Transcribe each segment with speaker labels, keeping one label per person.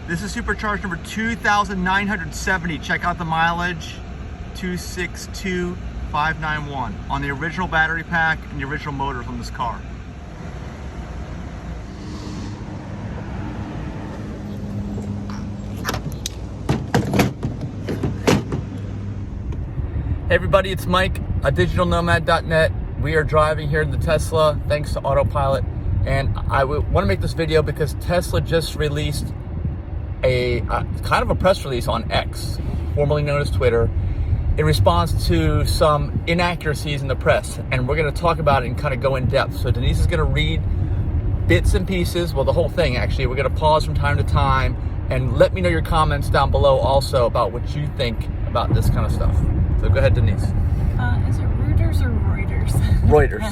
Speaker 1: This is supercharged number 2,970. Check out the mileage, 262,591 on the original battery pack and the original motor from this car. Hey everybody, it's Mike, digitalnomad.net. We are driving here in the Tesla thanks to Autopilot, and I want to make this video because Tesla just released a kind of a press release on X, formerly known as Twitter, in response to some inaccuracies in the press, and we're going to talk about it and kind of go in depth. So Denise is going to read bits and pieces, well, the whole thing actually. We're going to pause from time to time and let me know your comments down below also about what you think about this kind of stuff. So go ahead, Denise.
Speaker 2: Is it Reuters or Reuters?
Speaker 1: Reuters.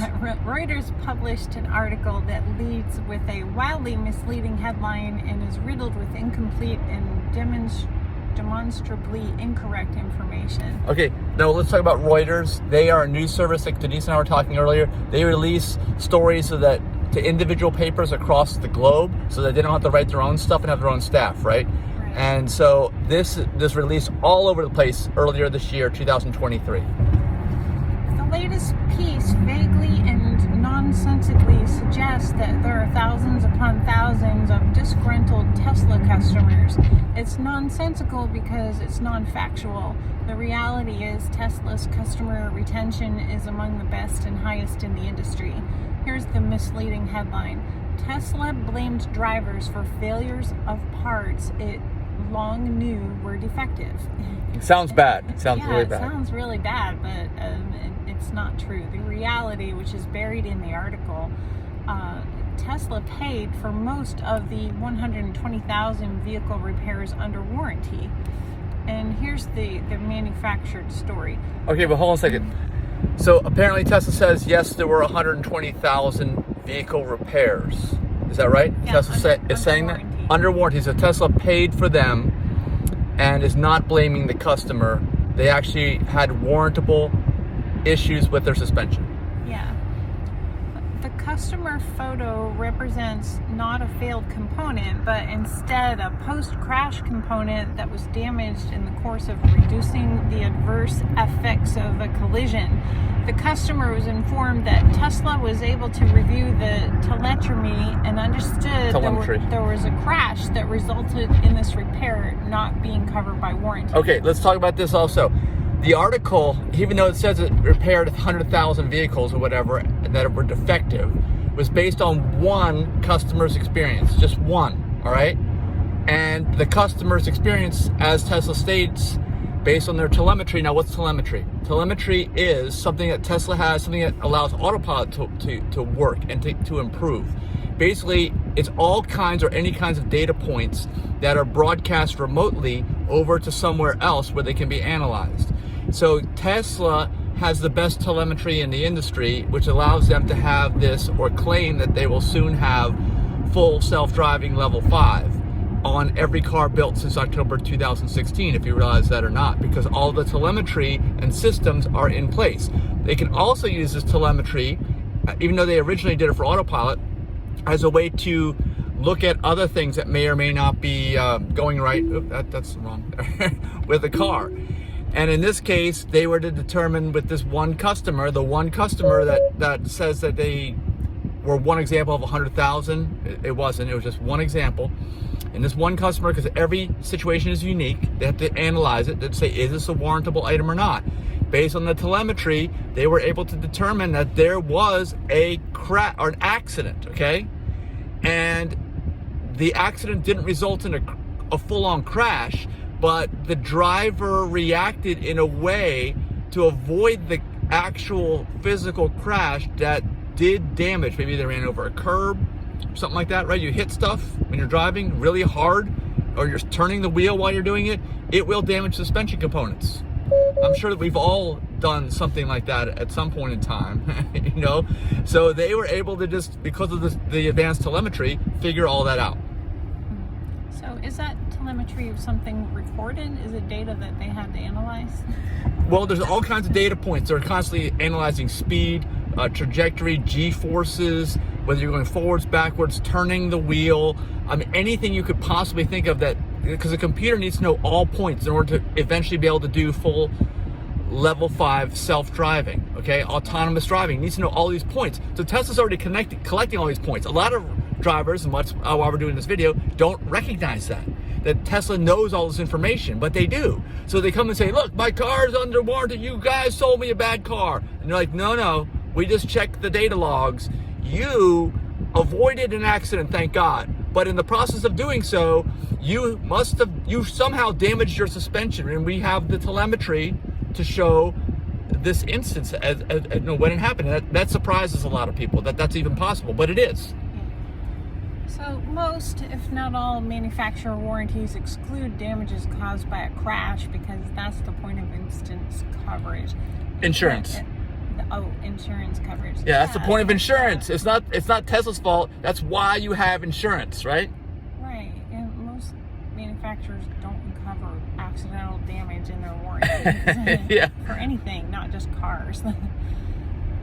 Speaker 2: Reuters published an article that leads with a wildly misleading headline and is riddled with incomplete and demonstrably incorrect information.
Speaker 1: Okay, now let's talk about Reuters. They are a news service like Denise and I were talking earlier. They release stories so that to individual papers across the globe so that they don't have to write their own stuff and have their own staff, right? And so this released all over the place earlier this year, 2023.
Speaker 2: The latest piece vaguely and nonsensically suggests that there are thousands upon thousands of disgruntled Tesla customers. It's nonsensical because it's non-factual. The reality is Tesla's customer retention is among the best and highest in the industry. Here's the misleading headline. Tesla blamed drivers for failures of parts it long knew were defective.
Speaker 1: Sounds bad. It sounds really bad.
Speaker 2: It sounds really bad, but it's not true. The reality, which is buried in the article, Tesla paid for most of the 120,000 vehicle repairs under warranty. And here's the manufactured story.
Speaker 1: Okay, but hold on a second. So apparently Tesla says, yes, there were 120,000 vehicle repairs. Is that right?
Speaker 2: Yeah,
Speaker 1: Tesla is saying that? Under warranty. So Tesla paid for them and is not blaming the customer. They actually had warrantable issues with their suspension.
Speaker 2: Yeah. The customer photo represents not a failed component, but instead a post-crash component that was damaged in the course of reducing the adverse effects of a collision. The customer was informed that Tesla was able to review the telemetry and understood there was a crash that resulted in this repair not being covered by warranty.
Speaker 1: Okay, let's talk about this also. The article, even though it says it repaired 100,000 vehicles or whatever that were defective, was based on one customer's experience, just one, all right? And the customer's experience, as Tesla states, based on their telemetry. Now, what's telemetry? Telemetry is something that Tesla has, something that allows Autopilot to work and to improve. Basically, it's all kinds or any kinds of data points that are broadcast remotely over to somewhere else where they can be analyzed. So Tesla has the best telemetry in the industry, which allows them to have this, or claim that they will soon have, full self-driving level 5 on every car built since October 2016, if you realize that or not, because all the telemetry and systems are in place. They can also use this telemetry, even though they originally did it for Autopilot, as a way to look at other things that may or may not be going right. That's wrong. With the car. And in this case, they were to determine with this one customer, the one customer that says that they were one example of 100,000. It wasn't. It was just one example. And this one customer, because every situation is unique, they have to analyze it to say, is this a warrantable item or not? Based on the telemetry, they were able to determine that there was a crash or an accident, okay? And the accident didn't result in a full-on crash, but the driver reacted in a way to avoid the actual physical crash that did damage. Maybe they ran over a curb, something like that, right? You hit stuff when you're driving really hard, or you're turning the wheel while you're doing it, it will damage suspension components. I'm sure that we've all done something like that at some point in time, you know? So they were able to just, because of the advanced telemetry, figure all that out.
Speaker 2: So is that telemetry of something recorded? Is it data that they had to analyze?
Speaker 1: Well, there's all kinds of data points. They're constantly analyzing speed, trajectory, G-forces, whether you're going forwards, backwards, turning the wheel. I mean, anything you could possibly think of that, because a computer needs to know all points in order to eventually be able to do full level 5 self-driving, okay? Autonomous driving needs to know all these points. So Tesla's already collecting all these points. A lot of drivers, and while we're doing this video, don't recognize that Tesla knows all this information, but they do. So they come and say, look, my car's under warranty. You guys sold me a bad car. And you're like, no, we just checked the data logs. You avoided an accident, thank God. But in the process of doing so, you somehow damaged your suspension. And we have the telemetry to show this instance when it happened. That surprises a lot of people that that's even possible, but it is.
Speaker 2: So most, if not all, manufacturer warranties exclude damages caused by a crash because that's the point of instance coverage.
Speaker 1: Insurance.
Speaker 2: Insurance coverage.
Speaker 1: Yeah, that's the point of insurance. It's not Tesla's fault. That's why you have insurance, right?
Speaker 2: Right. And most manufacturers don't cover accidental damage in their warranties
Speaker 1: yeah.
Speaker 2: for anything, not just cars.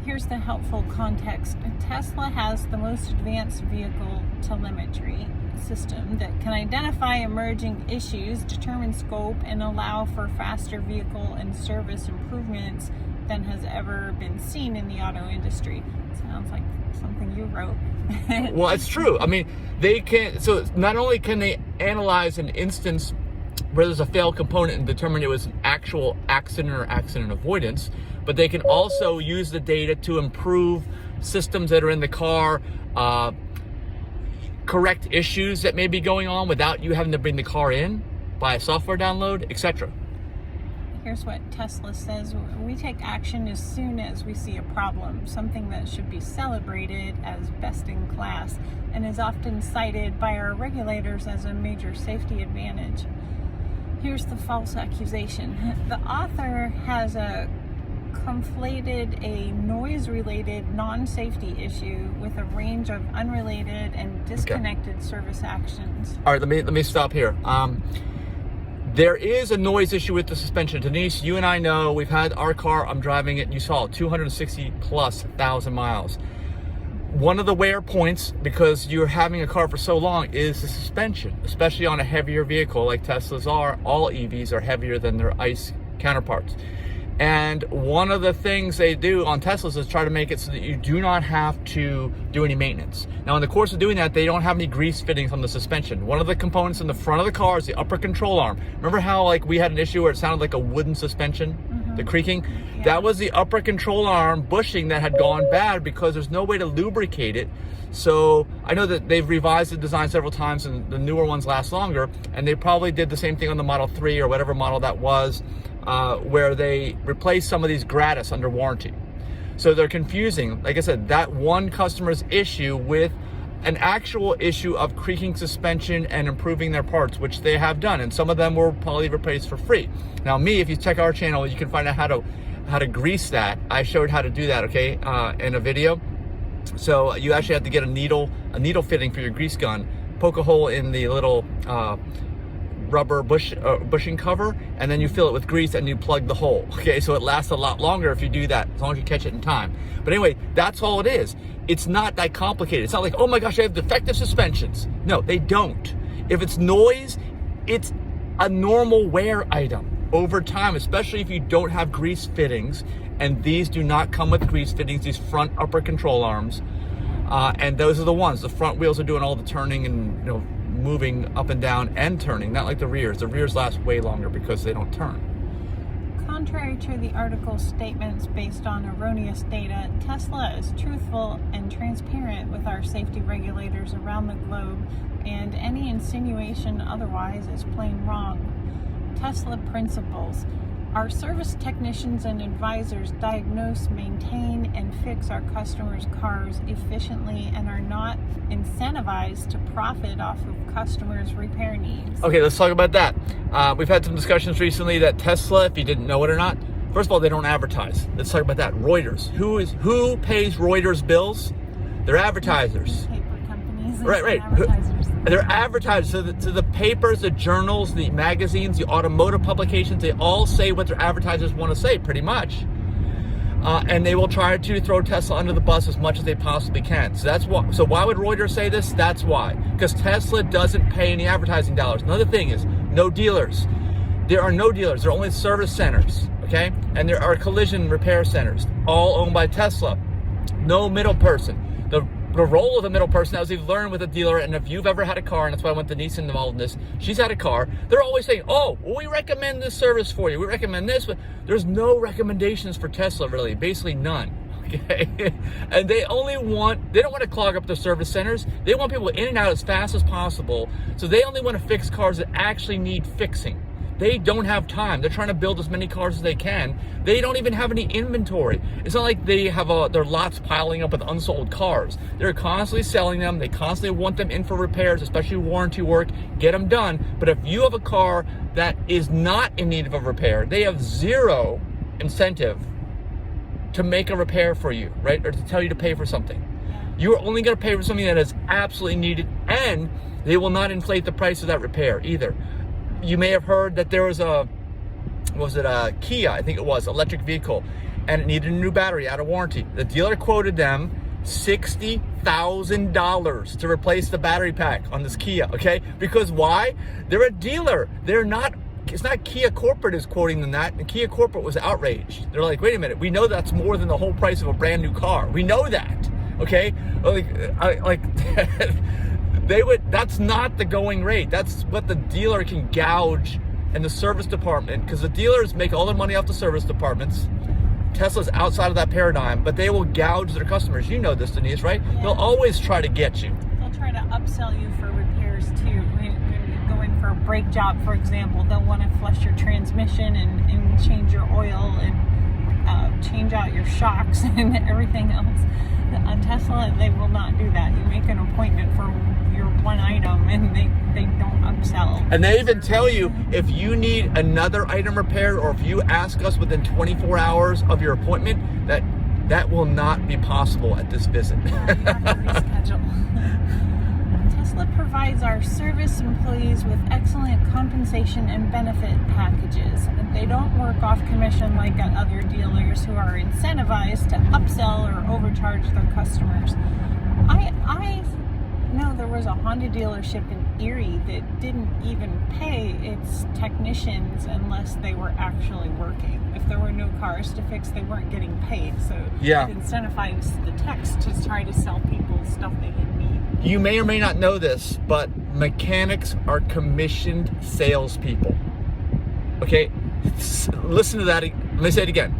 Speaker 2: Here's the helpful context. Tesla has the most advanced vehicle telemetry system that can identify emerging issues, determine scope, and allow for faster vehicle and service improvements than has ever been seen in the auto industry. Sounds like something you wrote.
Speaker 1: Well, it's true. I mean, they can, so not only can they analyze an instance where there's a failed component and determine it was an actual accident or accident avoidance, but they can also use the data to improve systems that are in the car, correct issues that may be going on without you having to bring the car in by a software download, etc.
Speaker 2: Here's what Tesla says. We take action as soon as we see a problem, something that should be celebrated as best in class and is often cited by our regulators as a major safety advantage. Here's the false accusation. The author has conflated a noise-related non-safety issue with a range of unrelated and disconnected service actions.
Speaker 1: All right, let me stop here. There is a noise issue with the suspension. Denise, you and I know, we've had our car, I'm driving it, and you saw it, 260,000+ miles. One of the wear points, because you're having a car for so long, is the suspension, especially on a heavier vehicle like Teslas are. All EVs are heavier than their ICE counterparts. And one of the things they do on Teslas is try to make it so that you do not have to do any maintenance. Now, in the course of doing that, they don't have any grease fittings on the suspension. One of the components in the front of the car is the upper control arm. Remember how we had an issue where it sounded like a wooden suspension? Mm-hmm. The creaking? Yeah. That was the upper control arm bushing that had gone bad because there's no way to lubricate it. So I know that they've revised the design several times and the newer ones last longer, and they probably did the same thing on the Model 3 or whatever model that was, where they replaced some of these gratis under warranty. So they're confusing, like I said, that one customer's issue with an actual issue of creaking suspension and improving their parts, which they have done, and some of them were probably replaced for free. Now, if you check our channel, you can find out how to grease that. I showed how to do that, okay, in a video. So you actually have to get a needle fitting for your grease gun, poke a hole in the little rubber bushing cover, and then you fill it with grease and you plug the hole. Okay, so it lasts a lot longer if you do that, as long as you catch it in time. But anyway, that's all it is. It's not that complicated. It's not like, oh my gosh, I have defective suspensions. No, they don't. If it's noise, it's a normal wear item over time, especially if you don't have grease fittings, and these do not come with grease fittings, these front upper control arms, and those are the ones. The front wheels are doing all the turning and moving up and down and turning, not like the rears. The rears last way longer because they don't turn.
Speaker 2: Contrary to the article's statements based on erroneous data, Tesla is truthful and transparent with our safety regulators around the globe, and any insinuation otherwise is plain wrong. Tesla principles. Our service technicians and advisors diagnose, maintain, and fix our customers' cars efficiently and are not incentivized to profit off of customers' repair needs.
Speaker 1: Okay, let's talk about that. We've had some discussions recently that Tesla, if you didn't know it or not, first of all, they don't advertise. Let's talk about that. Reuters. Who pays Reuters bills? They're advertisers.
Speaker 2: Paper companies.
Speaker 1: Right.
Speaker 2: Advertisers.
Speaker 1: They're advertisers. So the papers, the journals, the magazines, the automotive publications, they all say what their advertisers want to say, pretty much. and they will try to throw Tesla under the bus as much as they possibly can. So that's why. So why would Reuters say this? That's why. Because Tesla doesn't pay any advertising dollars. Another thing is no dealers. There are no dealers. There are only service centers. Okay, and there are collision repair centers, all owned by Tesla. No middle person. The role of the middle person, as we've learned with a dealer, and if you've ever had a car, and that's why I want Denise involved in this, she's had a car, they're always saying, oh, well, we recommend this service for you, we recommend this, but there's no recommendations for Tesla, really, basically none, okay? And they don't want to clog up their service centers, they want people in and out as fast as possible, so they only want to fix cars that actually need fixing. They don't have time. They're trying to build as many cars as they can. They don't even have any inventory. It's not like they have their lots piling up with unsold cars. They're constantly selling them. They constantly want them in for repairs, especially warranty work. Get them done. But if you have a car that is not in need of a repair, they have zero incentive to make a repair for you, right? Or to tell you to pay for something. You're only going to pay for something that is absolutely needed, and they will not inflate the price of that repair either. You may have heard that there was a Kia, I think it was, electric vehicle, and it needed a new battery out of warranty. The dealer quoted them $60,000 to replace the battery pack on this Kia, okay? Because why? They're a dealer. It's not Kia Corporate is quoting them that, and Kia Corporate was outraged. They're like, wait a minute, we know that's more than the whole price of a brand new car. We know that, okay? That's not the going rate. That's what the dealer can gouge in the service department, because the dealers make all their money off the service departments. Tesla's outside of that paradigm, but they will gouge their customers. You know this, Denise, right? Yeah. They'll always try to get you.
Speaker 2: They'll try to upsell you for repairs too. When you go in for a brake job, for example, they'll want to flush your transmission and change your oil and change out your shocks and everything else. On Tesla, they will not do that. You make an appointment for your one item and they don't upsell.
Speaker 1: And they even tell you if you need another item repaired, or if you ask us within 24 hours of your appointment, that will not be possible at this visit.
Speaker 2: Yeah, you have to reschedule. Tesla provides our service employees with excellent compensation and benefit packages. They don't work off commission like at other dealers who are incentivized to upsell or overcharge their customers. I know there was a Honda dealership in Erie that didn't even pay its technicians unless they were actually working. If there were no cars to fix, they weren't getting paid. So
Speaker 1: yeah,
Speaker 2: it incentivized the techs to try to sell people stuff they didn't need.
Speaker 1: You may or may not know this, but mechanics are commissioned salespeople. Okay, listen to that. Let me say it again.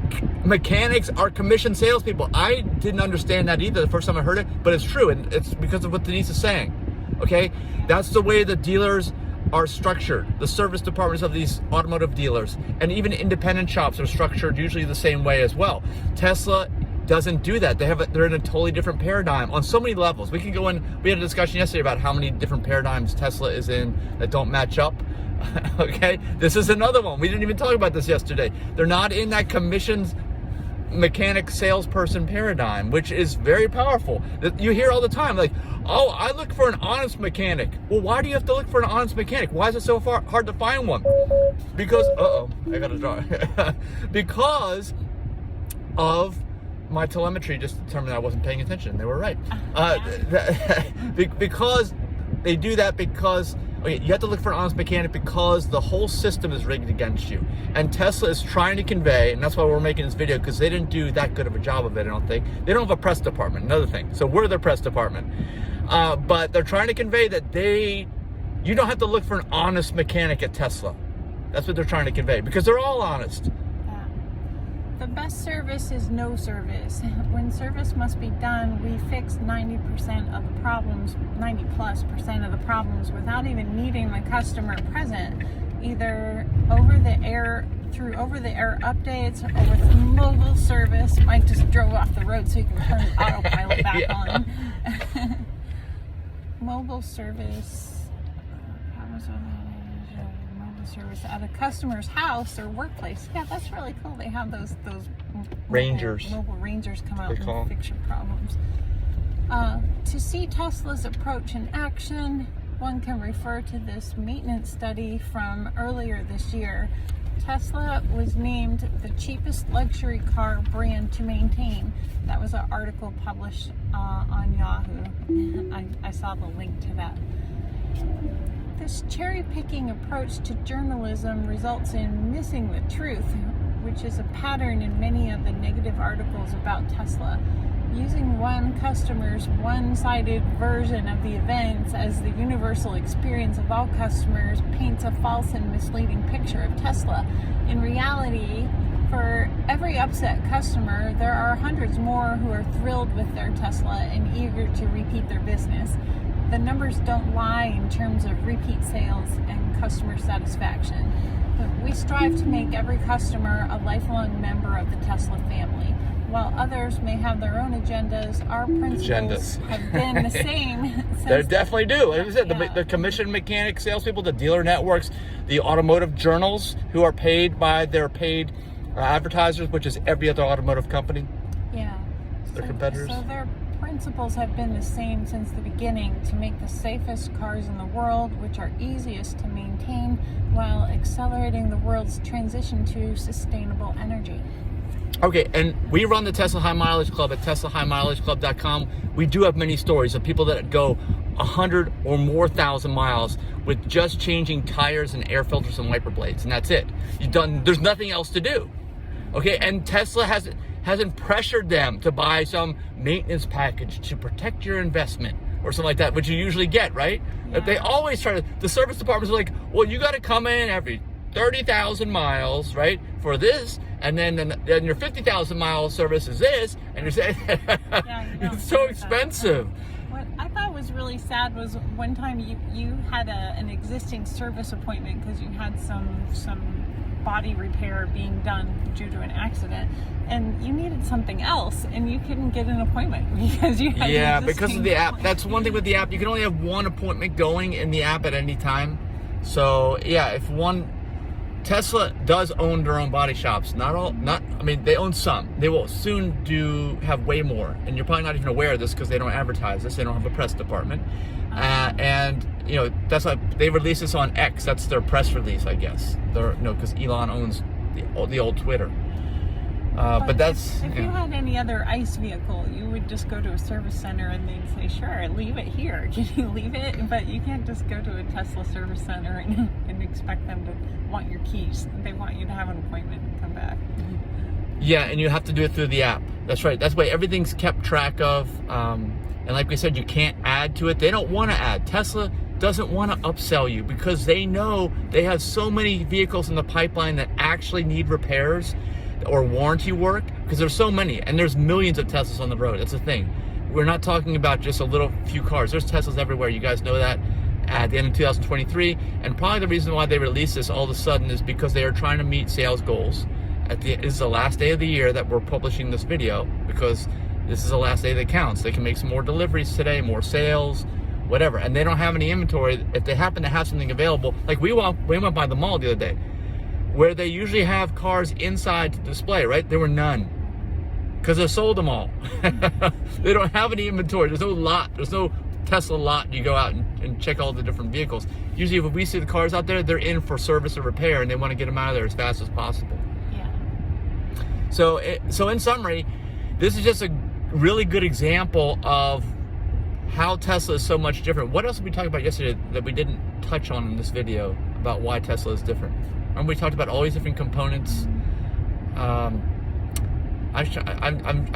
Speaker 1: Mechanics are commissioned salespeople. I didn't understand that either the first time I heard it, but it's true, and it's because of what Denise is saying. Okay, that's the way the dealers are structured. The service departments of these automotive dealers and even independent shops are structured usually the same way as well. Tesla doesn't do that. They're in a totally different paradigm on so many levels. We can go in. We had a discussion yesterday about how many different paradigms Tesla is in that don't match up. Okay, this is another one. We didn't even talk about this yesterday. They're not in that commissioned mechanic salesperson paradigm, which is very powerful. You hear all the time, like, oh, I look for an honest mechanic. Well, why do you have to look for an honest mechanic? Why is it so hard to find one? Because, I gotta draw. Because of my telemetry just determined I wasn't paying attention. They were right. Because they do that because, okay, you have to look for an honest mechanic because the whole system is rigged against you. And Tesla is trying to convey, and that's why we're making this video, because they didn't do that good of a job of it, I don't think. They don't have a press department, another thing. So we're their press department. But they're trying to convey that you don't have to look for an honest mechanic at Tesla. That's what they're trying to convey, because they're all honest.
Speaker 2: The best service is no service. When service must be done, we fix 90% of the problems, 90+% of the problems without even needing the customer present, either through over-the-air updates or with mobile service. Mike just drove off the road so you can turn the autopilot back on. Mobile service. Service at a customer's house or workplace. Yeah, that's really cool. They have those mobile rangers come out and fix your problems. To see Tesla's approach in action, one can refer to this maintenance study from earlier this year. Tesla was named the cheapest luxury car brand to maintain. That was an article published on Yahoo. I saw the link to that. This cherry-picking approach to journalism results in missing the truth, which is a pattern in many of the negative articles about Tesla. Using one customer's one-sided version of the events as the universal experience of all customers paints a false and misleading picture of Tesla. In reality, for every upset customer, there are hundreds more who are thrilled with their Tesla and eager to repeat their business. The numbers don't lie in terms of repeat sales and customer satisfaction. But we strive to make every customer a lifelong member of the Tesla family. While others may have their own agendas, our principles have been the same.
Speaker 1: They definitely do. Like I said, the commission mechanic salespeople, the dealer networks, the automotive journals who are paid by their paid advertisers, which is every other automotive company.
Speaker 2: Yeah.
Speaker 1: Their competitors.
Speaker 2: So their principles have been the same since the beginning: to make the safest cars in the world, which are easiest to maintain, while accelerating the world's transition to sustainable energy.
Speaker 1: Okay, and we run the Tesla High Mileage Club at teslahighmileageclub.com. We do have many stories of people that go 100 or more thousand miles with just changing tires and air filters and wiper blades, and that's it. There's nothing else to do. Okay, and Tesla hasn't pressured them to buy some maintenance package to protect your investment or something like that, which you usually get, right?
Speaker 2: Yeah.
Speaker 1: They always try to, the service departments are like, well, you got to come in every 30,000 miles, right, for this, and then your 50,000 mile service is this, and you're saying, it's so expensive.
Speaker 2: What I thought was really sad was one time you had an existing service appointment because you had some body repair being done due to an accident, and you needed something else, and you couldn't get an appointment because you had
Speaker 1: because of the app. That's one thing with the app. You can only have one appointment going in the app at any time. So Tesla does own their own body shops. They own some. They will soon have way more, and you're probably not even aware of this because they don't advertise this. They don't have a press department, and that's why they released this on X. That's their press release, I guess. Because Elon owns the old Twitter. But that's
Speaker 2: if you had any other ICE vehicle, you would just go to a service center and they'd say, sure, leave it here. Can you leave it? But you can't just go to a Tesla service center and expect them to want your keys. They want you to have an appointment and come back.
Speaker 1: Yeah, and you have to do it through the app. That's right. That's why everything's kept track of. And like we said, you can't add to it. They don't want to add. Tesla doesn't want to upsell you because they know they have so many vehicles in the pipeline that actually need repairs or warranty work, because there's so many, and there's millions of Teslas on the road. That's the thing. We're not talking about just a few cars. There's Teslas everywhere. You guys know that. At the end of 2023, and probably the reason why they released this all of a sudden is because they are trying to meet sales goals. This is the last day of the year that we're publishing this video, because this is the last day that counts. They can make some more deliveries today, more sales, whatever, and they don't have any inventory. If they happen to have something available, like we went by the mall the other day, where they usually have cars inside to display, right? There were none, because they sold them all. They don't have any inventory. There's no lot. There's no Tesla lot. You go out and check all the different vehicles. Usually if we see the cars out there, they're in for service or repair, and they want to get them out of there as fast as possible.
Speaker 2: Yeah.
Speaker 1: So in summary, this is just a really good example of how Tesla is so much different. What else did we talk about yesterday that we didn't touch on in this video about why Tesla is different? Remember we talked about all these different components. I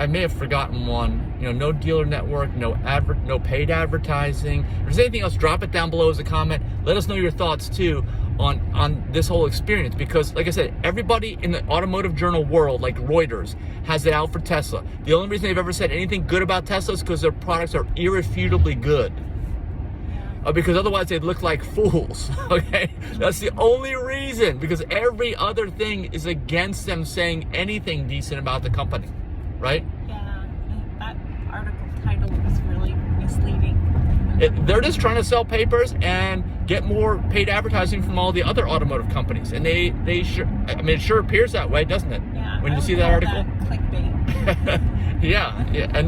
Speaker 1: may have forgotten one. No dealer network, no paid advertising. If there's anything else, drop it down below as a comment. Let us know your thoughts too on this whole experience, because like I said, everybody in the automotive journal world, like Reuters, has it out for Tesla. The only reason they've ever said anything good about Tesla is because their products are irrefutably good. Because otherwise they'd look like fools, okay? That's the only reason, because every other thing is against them saying anything decent about the company, right?
Speaker 2: Yeah, that article title was really misleading.
Speaker 1: They're just trying to sell papers and get more paid advertising from all the other automotive companies, and it sure appears that way, doesn't it?
Speaker 2: Yeah.
Speaker 1: When you see that article?
Speaker 2: Clickbait.
Speaker 1: yeah, and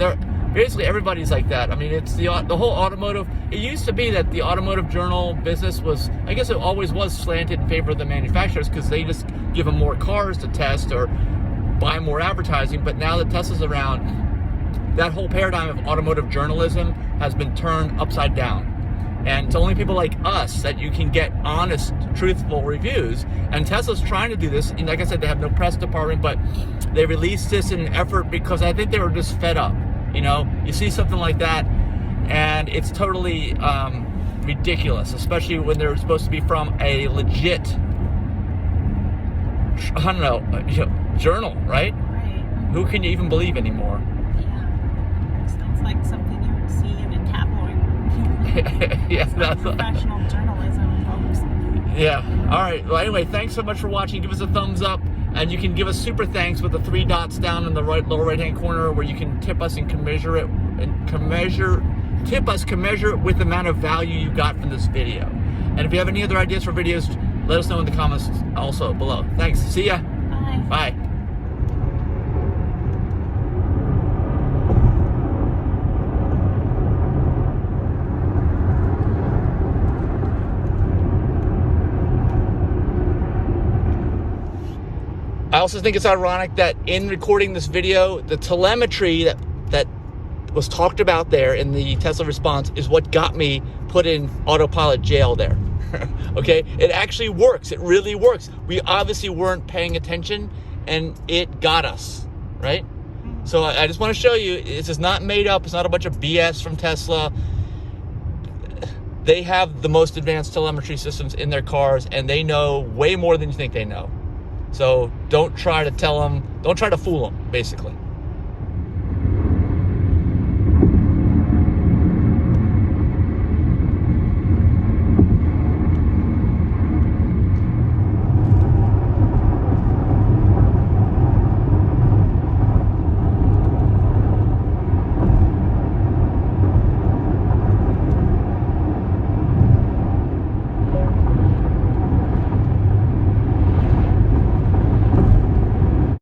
Speaker 1: basically everybody's like that. I mean, it's the whole automotive. It used to be that the automotive journal business was, I guess it always was slanted in favor of the manufacturers because they just give them more cars to test or buy more advertising. But now that Tesla's around, that whole paradigm of automotive journalism has been turned upside down. And it's only people like us that you can get honest, truthful reviews. And Tesla's trying to do this. And like I said, they have no press department, but they released this in an effort because I think they were just fed up. You know, you see something like that, and it's totally ridiculous, especially when they're supposed to be from a legit, I don't know, journal, right?
Speaker 2: Right.
Speaker 1: Who can you even believe anymore?
Speaker 2: Yeah. Sounds like something you would see in a tabloid.
Speaker 1: Yeah,
Speaker 2: that's professional journalism, folks.
Speaker 1: Yeah. All right. Well, anyway, thanks so much for watching. Give us a thumbs up, and you can give us super thanks with the 3 dots down in the lower right-hand corner, where you can tip us and commensurate with the amount of value you got from this video. And if you have any other ideas for videos, let us know in the comments also below. Thanks. See ya.
Speaker 2: Bye.
Speaker 1: Bye. I also think it's ironic that in recording this video, the telemetry that was talked about there in the Tesla response is what got me put in autopilot jail there. Okay, it actually works. It really works. We obviously weren't paying attention, and it got us, right? So I just want to show you, this is not made up. It's not a bunch of BS from Tesla. They have the most advanced telemetry systems in their cars, and they know way more than you think they know. So don't try to fool them, basically.